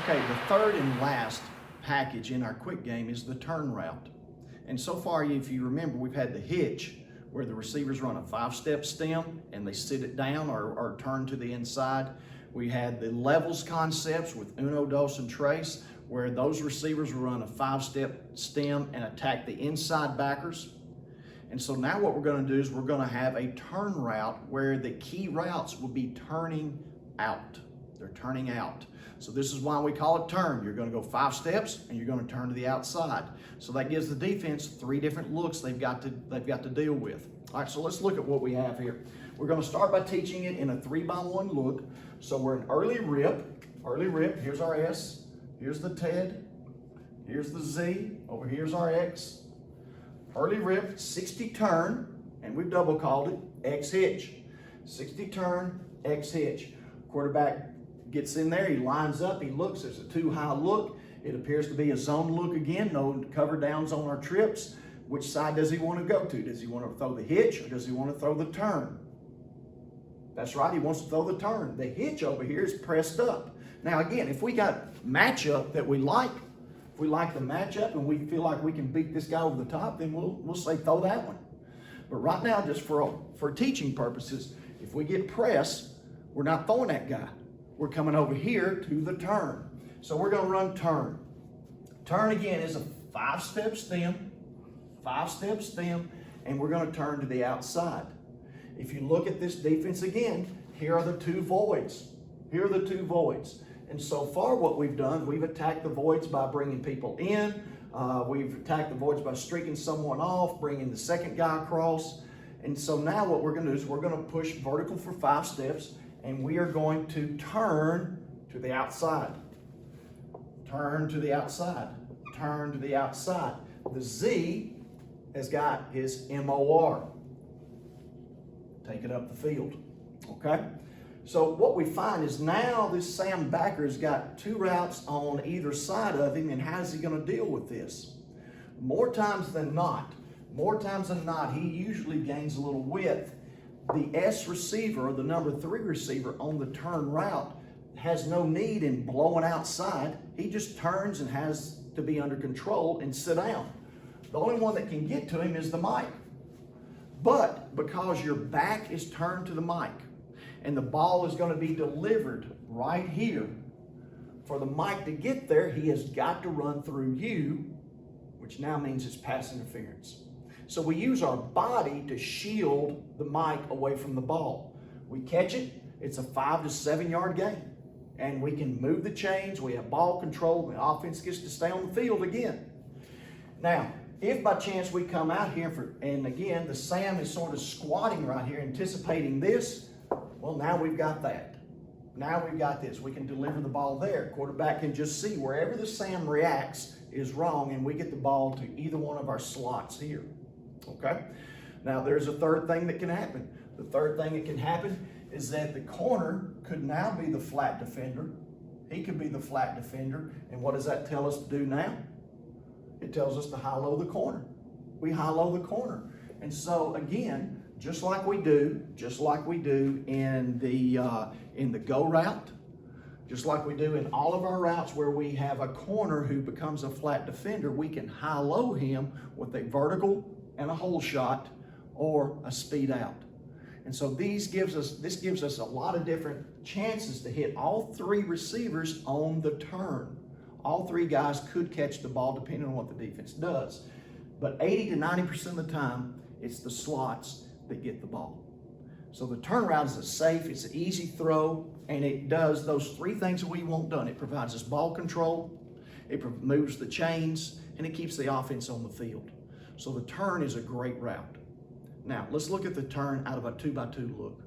Okay, the third and last package in our quick game is the turn route. And so far, if you remember, we've had the hitch, where the receivers run a 5-step stem and they sit it down or turn to the inside. We had the levels concepts with uno, dos, and tres, where those receivers will run a 5-step stem and attack the inside backers. And so now what we're going to do is we're going to have a turn route where the key routes will be turning out. They're turning out. So this is why we call it turn. You're going to go 5 steps and you're going to turn to the outside. So that gives the defense 3 different looks they've got to deal with. All right, so let's look at what we have here. We're going to start by teaching it in a 3-by-1 look. So we're in early rip. Early rip. Here's our S. Here's the TED. Here's the Z. Over here's our X. Early rip, 60 turn, and we've double called it X hitch. 60 turn, X hitch. Quarterback gets in there, he lines up, he looks, there's a 2-high look. It appears to be a zone look again, no cover downs on our trips. Which side does he want to go to? Does he want to throw the hitch or does he want to throw the turn? That's right, he wants to throw the turn. The hitch over here is pressed up. Now again, if we got matchup that we like, if we like the matchup and we feel like we can beat this guy over the top, then we'll say throw that one. But right now, just for teaching purposes, if we get pressed, we're not throwing that guy. We're coming over here to the turn. So we're going to run turn. Turn again is a 5-step stem, 5-step stem, and we're going to turn to the outside. If you look at this defense again, here are the 2 voids. Here are the 2 voids. And so far what we've done, we've attacked the voids by bringing people in. We've attacked the voids by streaking someone off, bringing the second guy across. And so now what we're going to do is we're going to push vertical for 5 steps, and we are going to turn to the outside. Turn to the outside. Turn to the outside. The Z has got his MOR. Take it up the field. Okay? So what we find is now this Sam backer's got 2 routes on either side of him, and how's he going to deal with this? More times than not, he usually gains a little width. The S receiver, or the number 3 receiver on the turn route, has no need in blowing outside. He just turns and has to be under control and sit down. The only one that can get to him is the mic. But because your back is turned to the mic and the ball is going to be delivered right here, for the mic to get there, he has got to run through you, which now means it's pass interference. So we use our body to shield the mic away from the ball. We catch it, it's a 5 to 7 yard gain. And we can move the chains, we have ball control, and the offense gets to stay on the field again. Now, if by chance we come out here and again, the Sam is sort of squatting right here, anticipating this, well, now we've got that. Now we've got this. We can deliver the ball there. Quarterback can just see wherever the Sam reacts is wrong, and we get the ball to either one of our slots here. Okay? Now, there's a third thing that can happen. The third thing that can happen is that the corner could now be the flat defender. He could be the flat defender. And what does that tell us to do now? It tells us to high-low the corner. We high-low the corner. And so, again, just like we do in the go route, just like we do in all of our routes where we have a corner who becomes a flat defender, we can high-low him with a vertical and a hole shot or a speed out. And so this gives us a lot of different chances to hit all 3 receivers on the turn. All 3 guys could catch the ball depending on what the defense does. But 80 to 90% of the time, it's the slots that get the ball. So the turn route is a safe, it's an easy throw, and it does those 3 things that we want done. It provides us ball control, it moves the chains, and it keeps the offense on the field. So the turn is a great route. Now, let's look at the turn out of a 2-by-2 look.